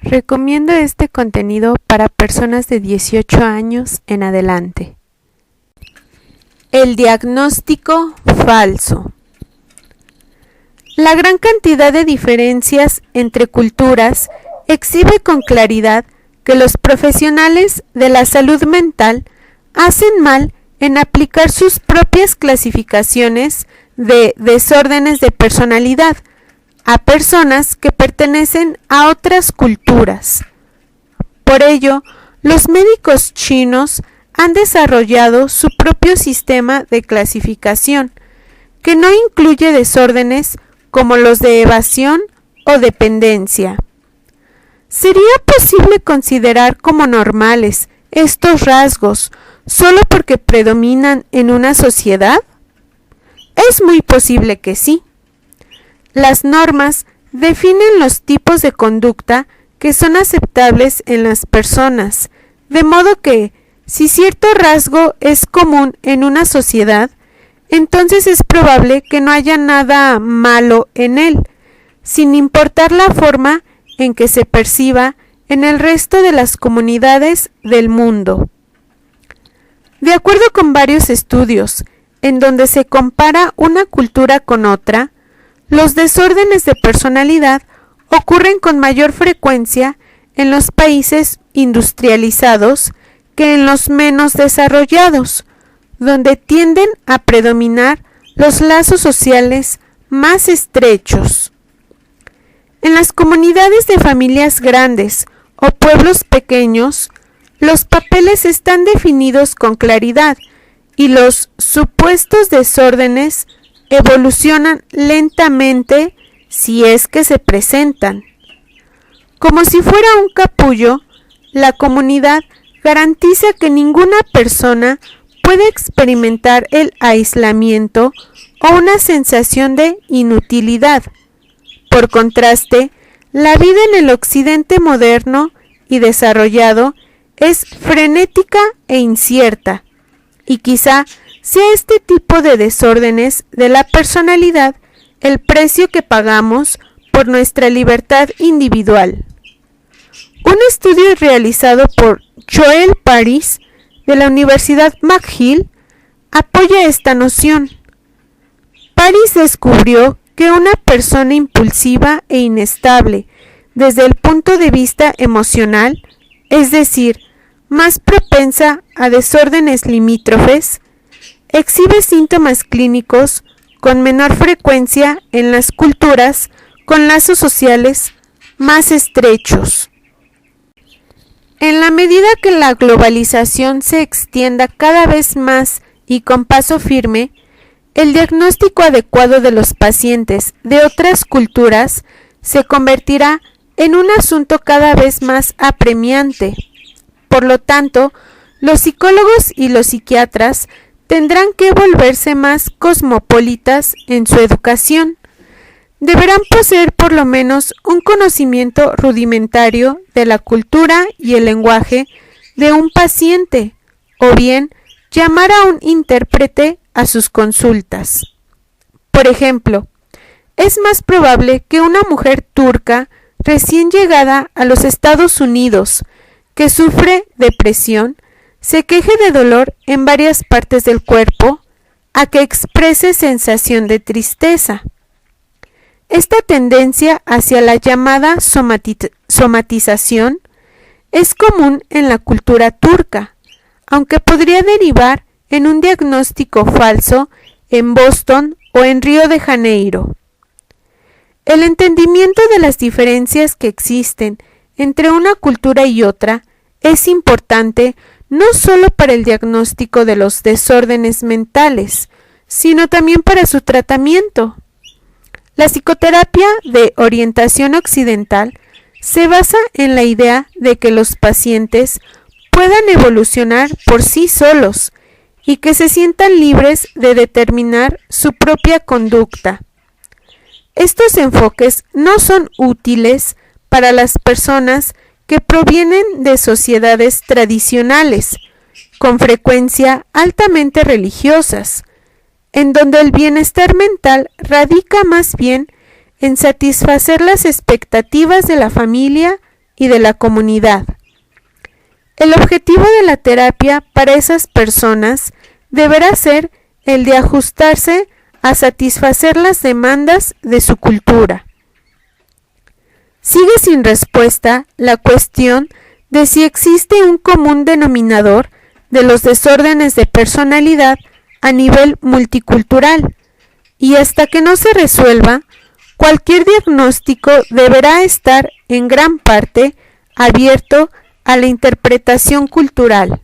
Recomiendo este contenido para personas de 18 años en adelante. El diagnóstico falso. La gran cantidad de diferencias entre culturas exhibe con claridad que los profesionales de la salud mental hacen mal en aplicar sus propias clasificaciones de desórdenes de personalidad a personas que pertenecen a otras culturas. Por ello, los médicos chinos han desarrollado su propio sistema de clasificación, que no incluye desórdenes como los de evasión o dependencia. ¿Sería posible considerar como normales estos rasgos solo porque predominan en una sociedad? Es muy posible que sí. Las normas definen los tipos de conducta que son aceptables en las personas, de modo que, si cierto rasgo es común en una sociedad, entonces es probable que no haya nada malo en él, sin importar la forma en que se perciba en el resto de las comunidades del mundo. De acuerdo con varios estudios, en donde se compara una cultura con otra, los desórdenes de personalidad ocurren con mayor frecuencia en los países industrializados que en los menos desarrollados, donde tienden a predominar los lazos sociales más estrechos. En las comunidades de familias grandes o pueblos pequeños, los papeles están definidos con claridad y los supuestos desórdenes evolucionan lentamente si es que se presentan. Como si fuera un capullo, la comunidad garantiza que ninguna persona puede experimentar el aislamiento o una sensación de inutilidad. Por contraste, la vida en el occidente moderno y desarrollado es frenética e incierta, y quizá sea este tipo de desórdenes de la personalidad el precio que pagamos por nuestra libertad individual. Un estudio realizado por Joel Paris de la Universidad McGill apoya esta noción. Paris descubrió que una persona impulsiva e inestable desde el punto de vista emocional, es decir, más propensa a desórdenes limítrofes, exhibe síntomas clínicos con menor frecuencia en las culturas con lazos sociales más estrechos. En la medida que la globalización se extienda cada vez más y con paso firme, el diagnóstico adecuado de los pacientes de otras culturas se convertirá en un asunto cada vez más apremiante. Por lo tanto, los psicólogos y los psiquiatras tendrán que volverse más cosmopolitas en su educación. Deberán poseer por lo menos un conocimiento rudimentario de la cultura y el lenguaje de un paciente, o bien llamar a un intérprete a sus consultas. Por ejemplo, es más probable que una mujer turca recién llegada a los Estados Unidos, que sufre depresión, se queje de dolor en varias partes del cuerpo, a que exprese sensación de tristeza. Esta tendencia hacia la llamada somatización es común en la cultura turca, aunque podría derivar en un diagnóstico falso en Boston o en Río de Janeiro. El entendimiento de las diferencias que existen entre una cultura y otra es importante no solo para el diagnóstico de los desórdenes mentales, sino también para su tratamiento. La psicoterapia de orientación occidental se basa en la idea de que los pacientes puedan evolucionar por sí solos y que se sientan libres de determinar su propia conducta. Estos enfoques no son útiles para las personas que provienen de sociedades tradicionales, con frecuencia altamente religiosas, en donde el bienestar mental radica más bien en satisfacer las expectativas de la familia y de la comunidad. El objetivo de la terapia para esas personas deberá ser el de ajustarse a satisfacer las demandas de su cultura. Sigue sin respuesta la cuestión de si existe un común denominador de los desórdenes de personalidad a nivel multicultural, y hasta que no se resuelva, cualquier diagnóstico deberá estar en gran parte abierto a la interpretación cultural.